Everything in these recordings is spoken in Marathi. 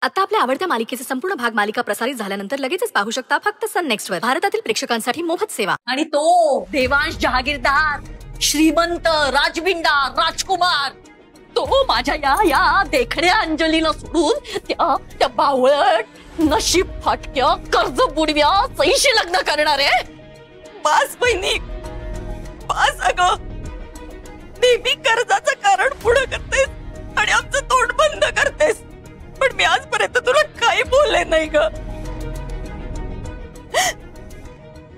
आता आपल्या आवडत्या मालिकेचे संपूर्ण भाग मालिका प्रसारित झाल्यानंतर लगेचच पाहू शकता फक्त सन नेक्स्ट वर. भारतातील प्रेक्षकांसाठी मोफत सेवा. आणि तो देवांश जहागीरदार, श्रीमंत, राजबिंडा, राजकुमार, तो माझ्या या देखण्या अंजलीला सोडून त्या बावळट, नशीब फाटक्या, कर्ज बुडव्या सईशी लग्न करणार आहे. बास बहिणी, बास. अगं नेहमी कर्जाचं कारण पुढे करतेस आणि आमचं तोंड बंद करतेस, पण मी आजपर्यंत तुला काही बोलले नाही ग.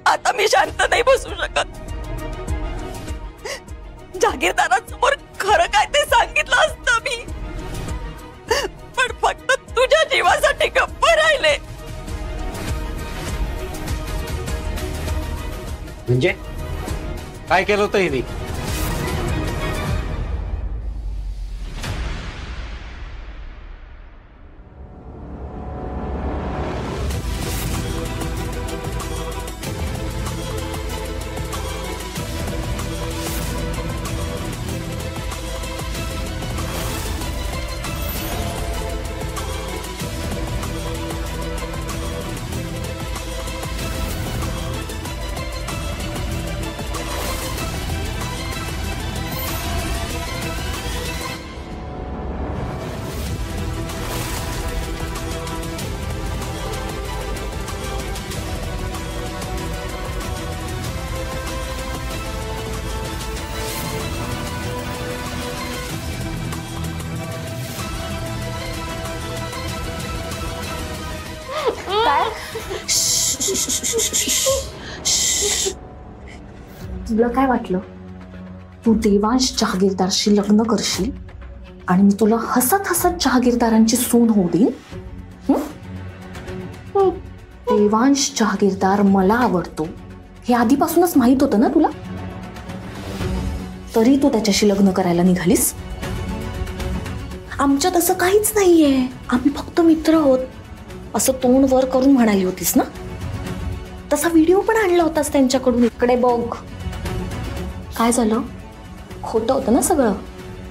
आता मी शांत नाही बसू शकत. जागीरदारांसमोर खरं काय ते सांगितलं असतं मी, पण फक्त तुझ्या जीवासाठी गप्प राहिले. म्हणजे काय केलं होतं हिने? तुला काय वाटलं तू देवांश जहागीरदारशी लग्न करशील आणि मी तुला हसत हसत जहागीरदारांची सून होऊ देईन? देवांश जहागीरदार मला आवडतो हे आधीपासूनच माहित होतं ना तुला, तरी तू त्याच्याशी लग्न करायला निघालीस. आमच्यात असं काहीच नाहीये, आम्ही फक्त मित्र आहोत असं तोंड वर करून म्हणाली होतीस ना. तसा व्हिडिओ पण आणला होतास त्यांच्याकडून. इकडे बघ काय झालं. खोटं होतं ना सगळं,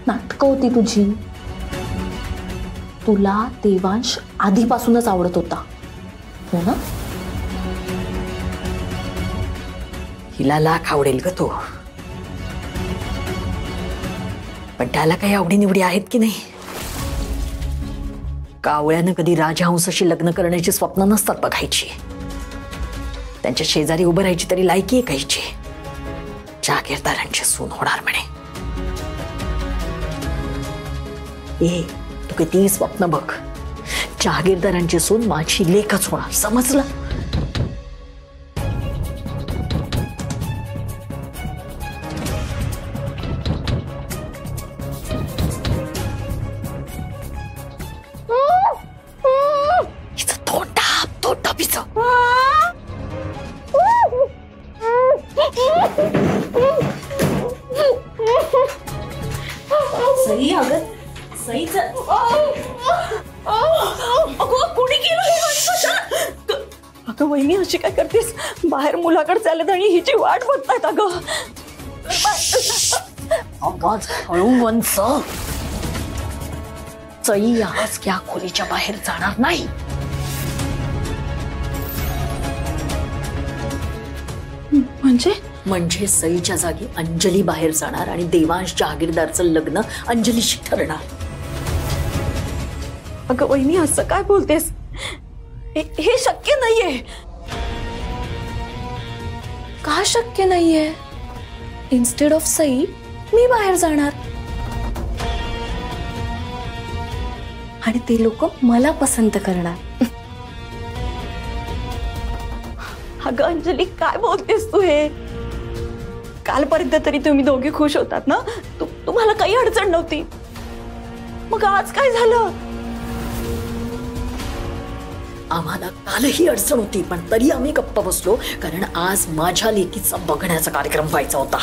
नाटकं होती तुझी. तुला देवांश आधीपासूनच आवडत होता हो ना. हिला लाख आवडेल ग तो, पण त्याला काही आवडीनिवडी आहेत की नाही. कावळ्यानं कधी राजहंसाशी लग्न करण्याची स्वप्न नसतात बघायची. त्यांच्या शेजारी उभं राहायची तरी लायकी आहे काहीची. जागीरदारांची सून होणार म्हणे. ए तू किती स्वप्न बघ, जागीरदारांची सून माझी लेकच होणार, समजलं. सई अगं सईच कोणी केलं हे? अगं वहिनी अशी काय करतेस? बाहेर मुलाकडे चालत आणि हिची वाट बघतायत. अगं आवाज हळूवंच. सई आज या खोलीच्या बाहेर जाणार नाही. म्हणजे सईच्या जागी अंजली बाहेर जाणार आणि देवांश जहागीरदारचं लग्न अंजलीशी ठरणार. अगं वहिनी असं काय बोलतेस? हे शक्य नाहीये. का शक्य नाहीये? इन्स्टेड ऑफ सई मी बाहेर जाणार आणि ते लोक मला पसंत करणार. अगं अंजली काय बोलतेस तू? हे कालपर्यंत तरी तुम्ही दोघे खुश होतात ना, तुम्हाला काही अडचण नव्हती. मग आज काय झालं? आम्हाला कालही अडचण होती, पण तरी आम्ही गप्प बसलो, कारण आज माझ्या लेकीचा बघण्याचा कार्यक्रम व्हायचा होता.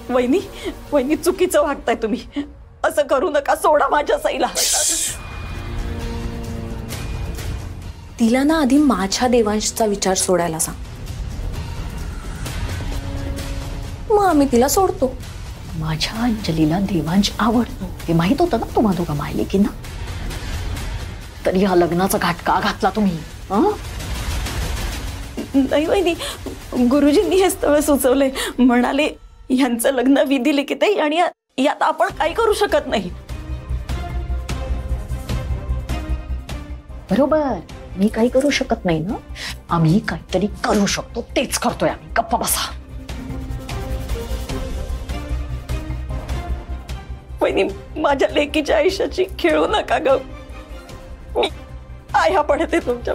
वहिनी चुकीचं वागताय तुम्ही. असं करू नका, सोडा माझ्या सईला. तिला ना आधी माझ्या देवांशचा विचार सोडायला सांग, मग आम्ही तिला सोडतो. माझ्या अंजलीला देवांश आवडतो. हे माहित होतं ना तुम्हा दोघा मायले की ना, तरी हा लग्नाचा घाट का घातला तुम्ही? नाही वहिनी, गुरुजींनी हे स्थळ सुचवलंय, म्हणाले यांचं लग्न विधी लिखित आहे आणि यात आपण काही करू शकत नाही. बरोबर, मी काही करू शकत नाही ना, आम्ही काहीतरी करू शकतो, तेच करतोय आम्ही. गप्पा बसा. वहिनी, माझ्या लेकीच्या आयुष्याची खेळू नका ग. मी आया पडते तुमच्या.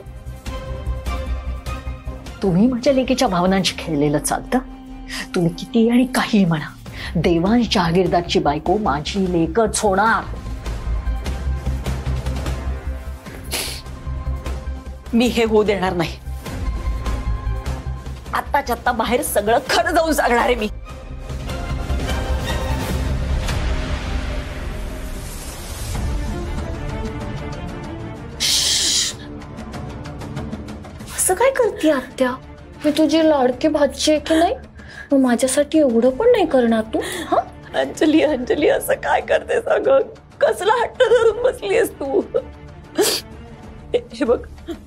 तुम्ही माझ्या लेकीच्या भावनांशी खेळलेलं चालतं. तुम्ही किती आणि काही म्हणा, देवांश जहागीरदारची बायको माझी लेकच होणार. मी हे होऊ देणार नाही. आत्ताच्या आत्ता बाहेर सगळं खरं जाऊन सांगणार आहे मी. असं काय करते आत्या? मी तुझी लाडकी भाची आहे की नाही? मग माझ्यासाठी एवढं पण नाही करणार तू? हा अंजली, अंजली असं काय करतेस अगं? कसला हट्ट धरून बसलीस तू? हे बघ,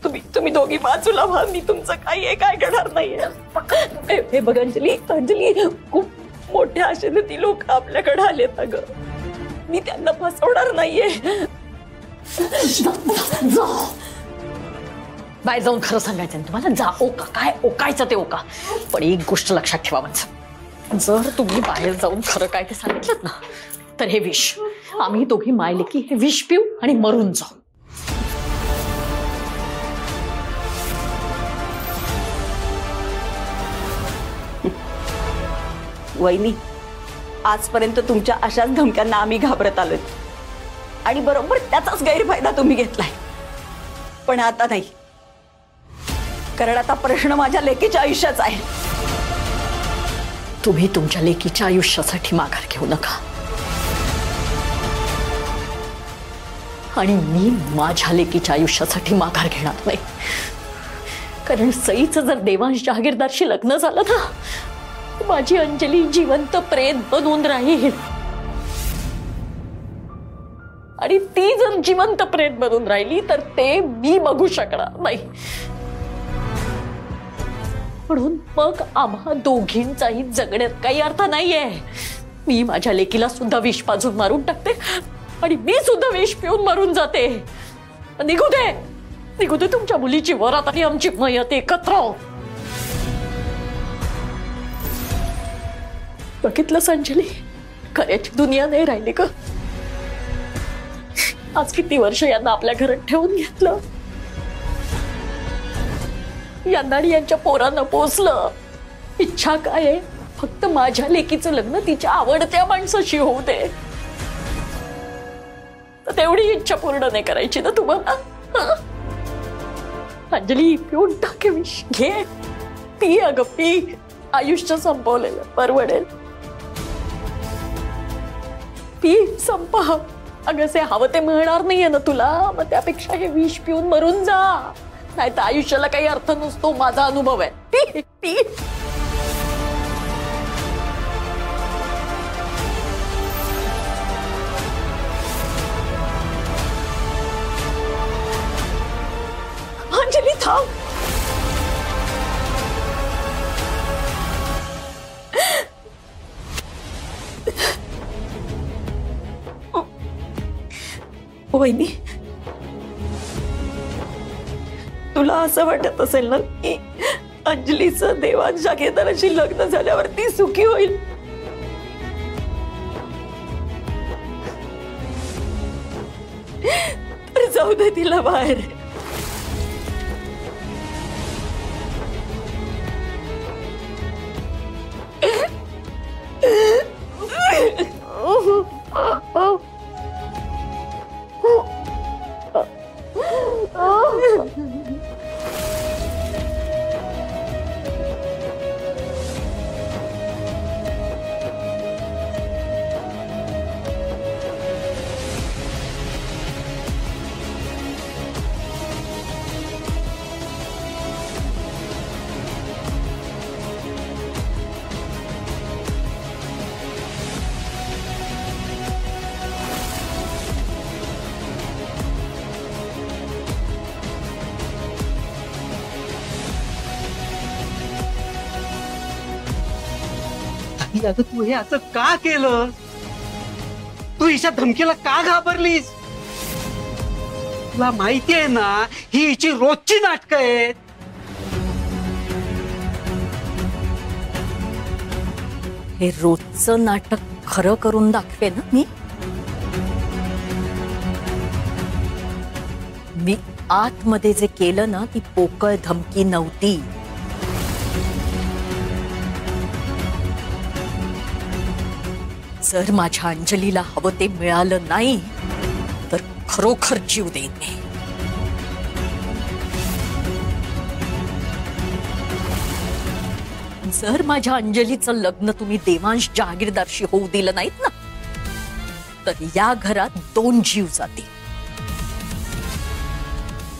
तुम्ही दोघी बाजूला व्हा. मी तुमचं काही एक ऐकणार नाहीये. हे बघ अंजली, अंजली खूप मोठ्या आशेने ती लोक आपल्याकडे आलेत अगं. मी त्यांना फसवणार नाहीये. बाय जाऊन खरं सांगायचं ना तुम्हाला. जा, ओका काय ओकायचं ते ओका. पण एक गोष्ट लक्षात ठेवा माझं, जर तुम्ही बाहेर जाऊन खरं काय ते सांगितलं ना, तर हे विष आम्ही दोघी मायले की हे विष पिऊ आणि मरून जाऊ. वहिनी, आजपर्यंत तुमच्या अशाच धमक्यांना आम्ही घाबरत आलोय आणि बरोबर त्याचाच गैरफायदा तुम्ही घेतलाय. पण आता नाही, कारण आता प्रश्न माझ्या लेकीच्या आयुष्याचा आहे. तुम्ही तुमच्या लेकीच्या आयुष्यासाठी माघार घेऊ नका आणि मी माझ्या लेकीच्या आयुष्यासाठी माघार घेणार नाही. कारण सईचं जर देवांश जहागीरदारशी लग्न झालं ना, माझी अंजली जिवंत प्रेत बनून राहील. आणि ती जर जिवंत प्रेत बनून राहिली तर ते मी बघू शकणार नाही. म्हणून मग आम्हा दोघींचाही जगण्यात काही अर्थ नाहीये. मी माझ्या लेकीला सुद्धा विष पाजून मारून टाकते आणि मी सुद्धा विष पिऊन मरून जाते. निघू दे, निघू दे तुमच्या मुलीची वरात आणि आमची मयत एकत्र. बघितलंस अंजली, खऱ्याची दुनिया नाही राहिली का? आज किती वर्ष यांना आपल्या घरात ठेवून घेतलं, यांना आणि यांच्या पोरांना पोचलं. इच्छा काय आहे? फक्त माझ्या लेकीचं लग्न तिच्या आवडत्या माणसाशी होऊ दे. तर तेवढी इच्छा पूर्ण नाही करायची ना तुम्हाला? अंजली, पिऊन टाके विष. घे, पी अगं पी. आयुष्य संपवलेलं परवडेल. पी, संपा. अगं से हवं ते मिळणार नाहीये ना तुला, मग त्यापेक्षा हे विष पिऊन मरून जा. नाही तर आयुष्याला काही अर्थ नसतो. माझा अनुभव आहे. P P. अंजली थांब. वहिनी, तुला असं वाटत असेल ना की अंजलीचं देवांश जहागीरदाराशी लग्न झाल्यावर ती सुखी होईल? तर जाऊ दे तिला बाहेर. अगं तू हे असं का केलं? तू हिच्या धमकीला का घाबरलीस? तुला माहिती आहे ना ही हिची रोजची नाटकं आहेत. हे रोजचं नाटक खरं करून दाखवे ना मी आतमध्ये जे केलं ना ती पोकळ धमकी नव्हती. जर माझ्या अंजलीला हवं ते मिळालं नाही तर खरोखर जीव देईन मी. जर माझ्या अंजलीचं लग्न तुम्ही देवांश जहागीरदारशी होऊ दिलं नाहीत ना तर या घरात 2 जीव जातील.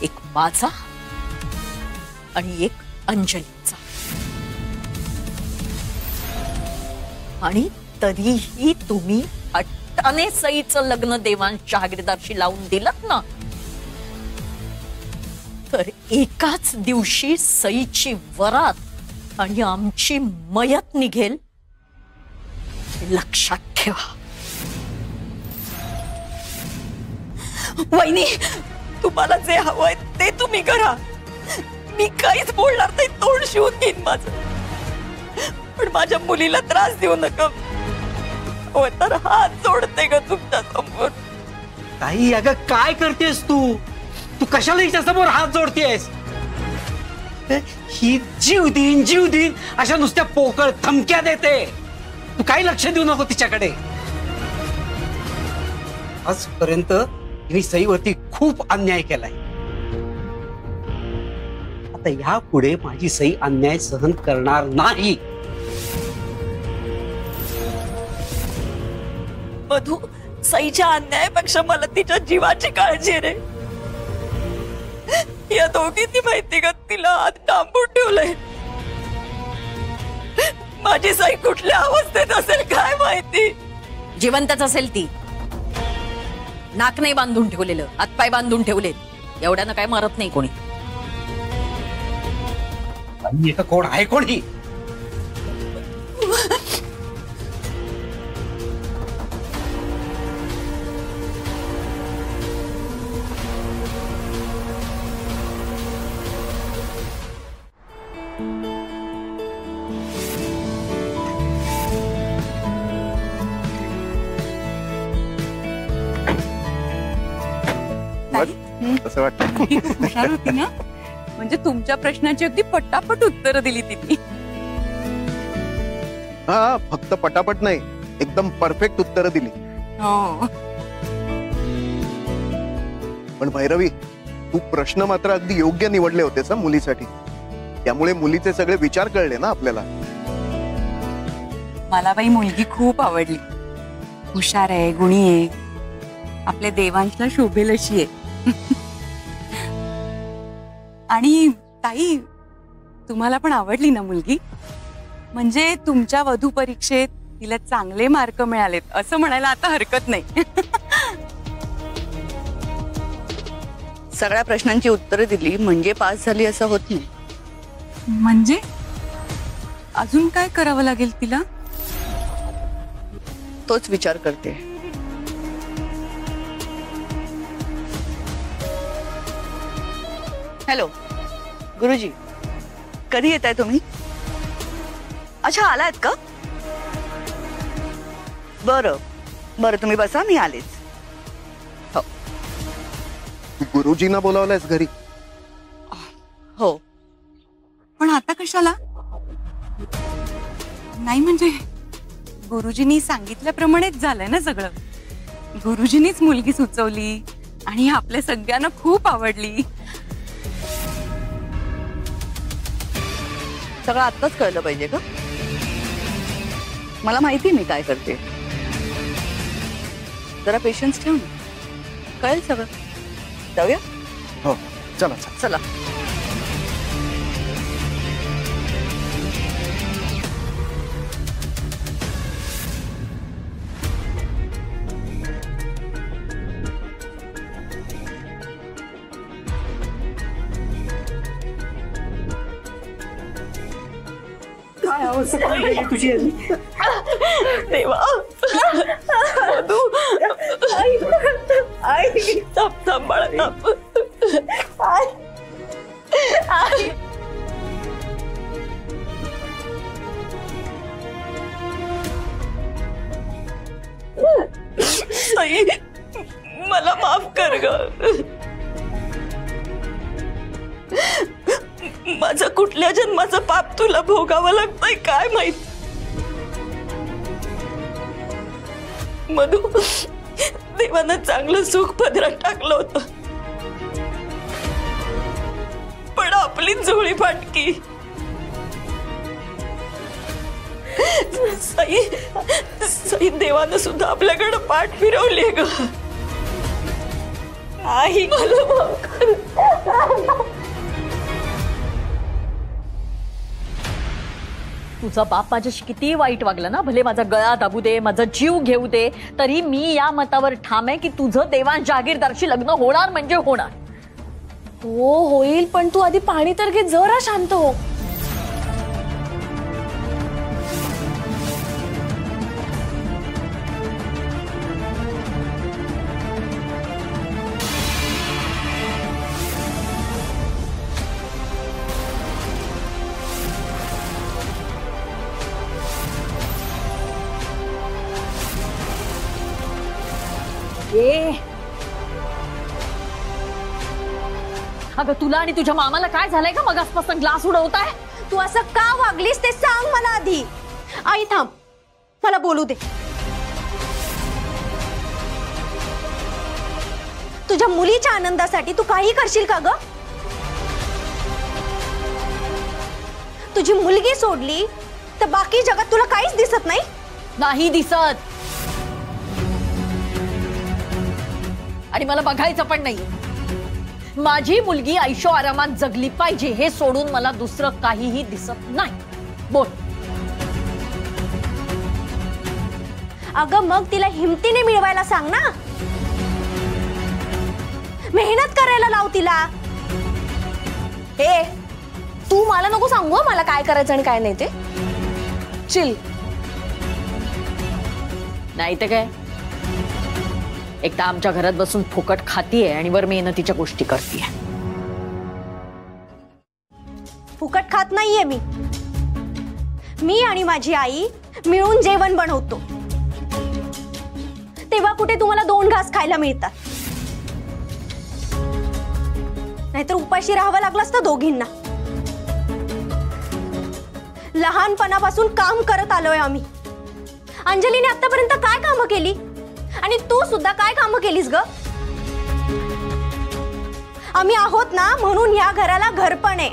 एक माझा आणि एक अंजलीचा. आणि तरीही तुम्ही हट्टाने सईचं लग्न देवांश जहागीरदारशी लावून दिलं ना तर एकाच दिवशी सईची वरात आणि आमची मयत निघेल. लक्षात ठेवा. वहिनी, तुम्हाला जे हवंय ते तुम्ही करा. मी काहीच बोलणार नाही, तोंड शिवून घेईन माझं. पण माझ्या मुलीला त्रास देऊ नका. हो तर हात जोडते ग तुमच्या समोर. ताई अगं काय करतेस तू? तू कशाला हिच्या समोर हात जोडतेस? ही जीव देईन अशा नुसत्या पोकळ धमक्या देते. तू काही लक्ष देऊ नको तिच्याकडे. आजपर्यंत तिने सईवरती खूप अन्याय केलाय. आता यापुढे माझी सई अन्याय सहन करणार नाही. मधू, सईच्या अन्यायापेक्षा मला तिच्या जीवाची काळजी रे. या दोघींनी माहिती का तिला हात डांबून ठेवलंय. माझी सई कुठल्या अवस्थेत असेल काय माहिती. जिवंतच असेल ती. नाक नाही बांधून ठेवलेलं, हातपाय बांधून ठेवलेत. एवढ्यानं काय मरत नाही कोणी. कोण आहे कोणी? असं वाटतं हुशार होती ना. म्हणजे तुमच्या प्रश्नाची अगदी पटापट उत्तर दिली तिने. हा, फक्त पटापट नाही, एकदम परफेक्ट उत्तर दिली. पण भैरवी, तू प्रश्न मात्र अगदी योग्य निवडले होतेस ना मुलीसाठी. त्यामुळे मुलीचे सगळे विचार कळले ना आपल्याला. मला बाई मुलगी खूप आवडली. हुशार आहे, गुणी आहे, आपल्या देवांशला शोभेल अशी आहे. आणि ताई, तुम्हाला पण आवडली ना मुलगी? म्हणजे तुमच्या वधू परीक्षेत तिला चांगले मार्क मिळालेत असं म्हणायला आता हरकत नाही. सगळ्या प्रश्नांची उत्तरं दिली म्हणजे पास झाली असं होत नाही. म्हणजे अजून काय करावं लागेल तिला? तोच विचार करते. हॅलो गुरुजी, कधी येत आहे तुम्ही? अच्छा, आलायत का? बरं बरं, तुम्ही बसा, मी आलेच. हो गुरुजींना बोलावलंयस घरी? हो. पण आता कशाला? नाही म्हणजे गुरुजींनी सांगितल्याप्रमाणेच झालंय ना सगळं. गुरुजींनीच मुलगी सुचवली आणि आपल्या सगळ्यांना खूप आवडली. सगळं आत्ताच कळलं पाहिजे का? मला माहिती मी काय करते. जरा पेशन्स ठेव ना, कळेल सगळं. जाऊया? हो, चला चला. काय अवस्था तुझी? देवा मधू आई थांब बाळा थांब. आई मला माफ कर ग. माझं कुठल्या जन्माचं पाप तुला भोगावं लागतंय काय माहित. मधू देवानं चांगलं सुख पदरात टाकलं होतं पण आपली झोळी फाटकी. साई देवानं सुद्धा आपल्याकडे पाठ फिरवली ग. आई मला माफ कर. तुझा बाप माझ्याशी किती वाईट वागला ना, भले माझा गळा दाबू दे, माझा जीव घेऊ दे, तरी मी या मतावर ठाम आहे की तुझं देवांश जहागीरदारशी लग्न होणार म्हणजे होणार. हो होईल, पण तू आधी पाणी तर घे, जरा शांत हो. अगं तुला आणि तुझ्या मामाला काय झालंय का मगासपासून ग्लास उडवताय? तू असं का वागलीस ते सांग मला आधी. आई थांब, मला बोलू दे. तुझ्या मुलीच्या आनंदासाठी तू काही करशील का ग? तुझी मुलगी सोडली तर बाकी जगात तुला काहीच दिसत नाही? नाही दिसत, आणि मला बघायचं पण नाही. माझी मुलगी ऐशो आरामात जगली पाहिजे हे सोडून मला दुसरं काहीही दिसत नाही. बोल. अगं मग तिला हिमतीने मिळवायला सांग ना, मेहनत करायला लाव तिला. हे तू मला नको सांगू मला काय करायचं आणि काय नाही ते. चिल. नाही तर काय, एकदा आमच्या घरात बसून फुकट खातीये आणि वर मेहनतीच्या गोष्टी करतीये. फुकट खात नाहीये मी आणि माझी आई मिळून जेवण बनवतो, तेव्हा कुठे तुम्हाला 2 घास खायला मिळतात. नाहीतर उपाशी राहावं लागलं असतं दोघींना. लहानपणापासून काम करत आलोय आम्ही. अंजलीने आतापर्यंत काय कामं केली आणि तू सुद्धा काय कामं केलीस ग? आम्ही आहोत ना म्हणून या घराला घरपण आहे.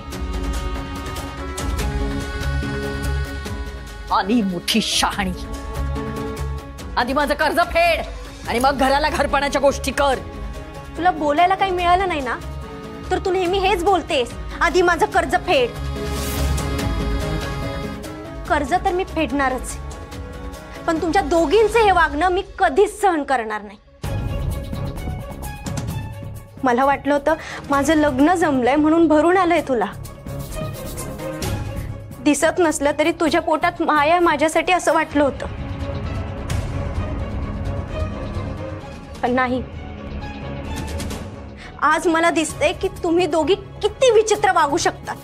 आली मोठी शहाणी. आधी माझं कर्ज फेड आणि मग घराला घरपणाच्या गोष्टी कर. तुला बोलायला काही मिळालं नाही ना तर तू नेहमी हेच बोलतेस, आधी माझं कर्ज फेड. कर्ज तर मी फेडणारच, पण तुमच्या दोघींचे हे वागणं मी कधीच सहन करणार नाही. मला वाटलं होतं माझं लग्न जमलंय म्हणून भरून आलंय तुला. दिसत नसलं तरी तुझ्या पोटात माया माझ्यासाठी असं वाटलं होतं, पण नाही. आज मला दिसतंय की तुम्ही दोघी किती विचित्र वागू शकतात.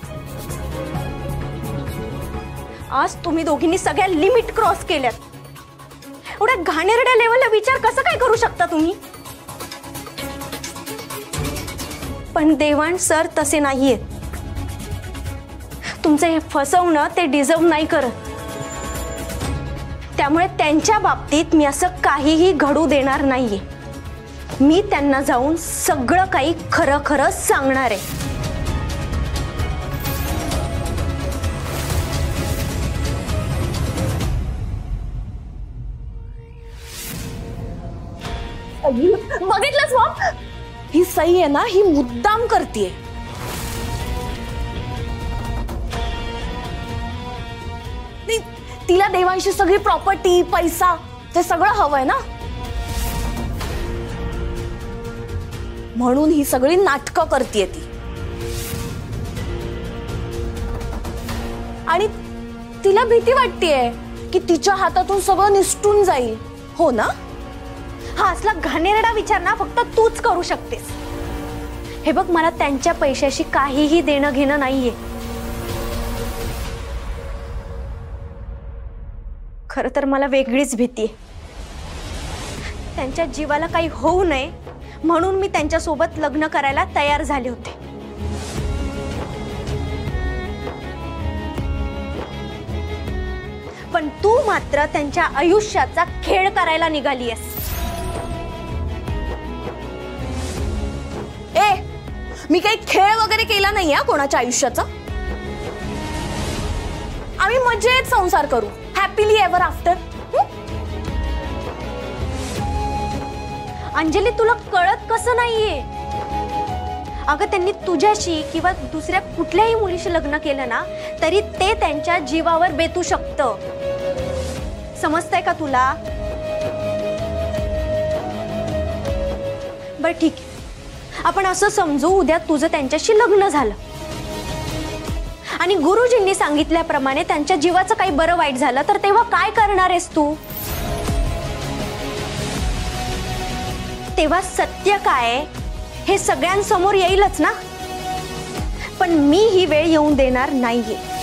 आज तुम्ही दोघींनी सगळ्या लिमिट क्रॉस केल्यात. एवढ्या घाणेरड्या लेवलला विचार कसा काय करू शकता तुम्ही? पण देवाण सर तसे नाहीये. तुमचं हे फसवणं ते डिझर्व नाही करत. त्यामुळे त्यांच्या बाबतीत मी असं काहीही घडू देणार नाहीये. मी त्यांना जाऊन सगळं काही खरं खरं सांगणार आहे. बघितलंच मग, ही सई आहे ना, ही मुद्दाम करतीये. तिला देवांशी सगळी प्रॉपर्टी, पैसा ते सगळं हवंय ना, म्हणून ही सगळी नाटकं करतीये ती. आणि तिला भीती वाटतेय की तिच्या हातातून सगळं निसटून जाईल, हो ना? हा असला घाणेरडा विचार ना फक्त तूच करू शकतेस. हे बघ, मला त्यांच्या पैशाशी काहीही देणं घेणं नाहीये. खर तर मला वेगळीच भीती आहे. त्यांच्या जीवाला काही होऊ नये म्हणून मी त्यांच्यासोबत लग्न करायला तयार झाले होते. पण तू मात्र त्यांच्या आयुष्याचा खेळ करायला निघालीयस. ए, मी काही खेळ वगैरे केला नाहीये कोणाच्या आयुष्याचा. आम्ही मजेत संसार करू, हॅपीली एव्हर आफ्टर. अंजली, तुला कळत कसं नाहीये? अगं, त्यांनी तुझ्याशी किंवा दुसऱ्या कुठल्याही मुलीशी लग्न केलं ना तरी ते त्यांच्या जीवावर बेतू शकतं. समजतंय का तुला? बरं ठीक आहे, आपण असं समजू उद्या तुझं त्यांच्याशी लग्न झालं आणि गुरुजींनी सांगितल्याप्रमाणे त्यांच्या जीवाचं काही बरं वाईट झालं तर तेव्हा काय करणार आहेस तू? तेव्हा सत्य काय हे सगळ्यांसमोर येईलच ना. पण मी ही वेळ येऊन देणार नाहीये.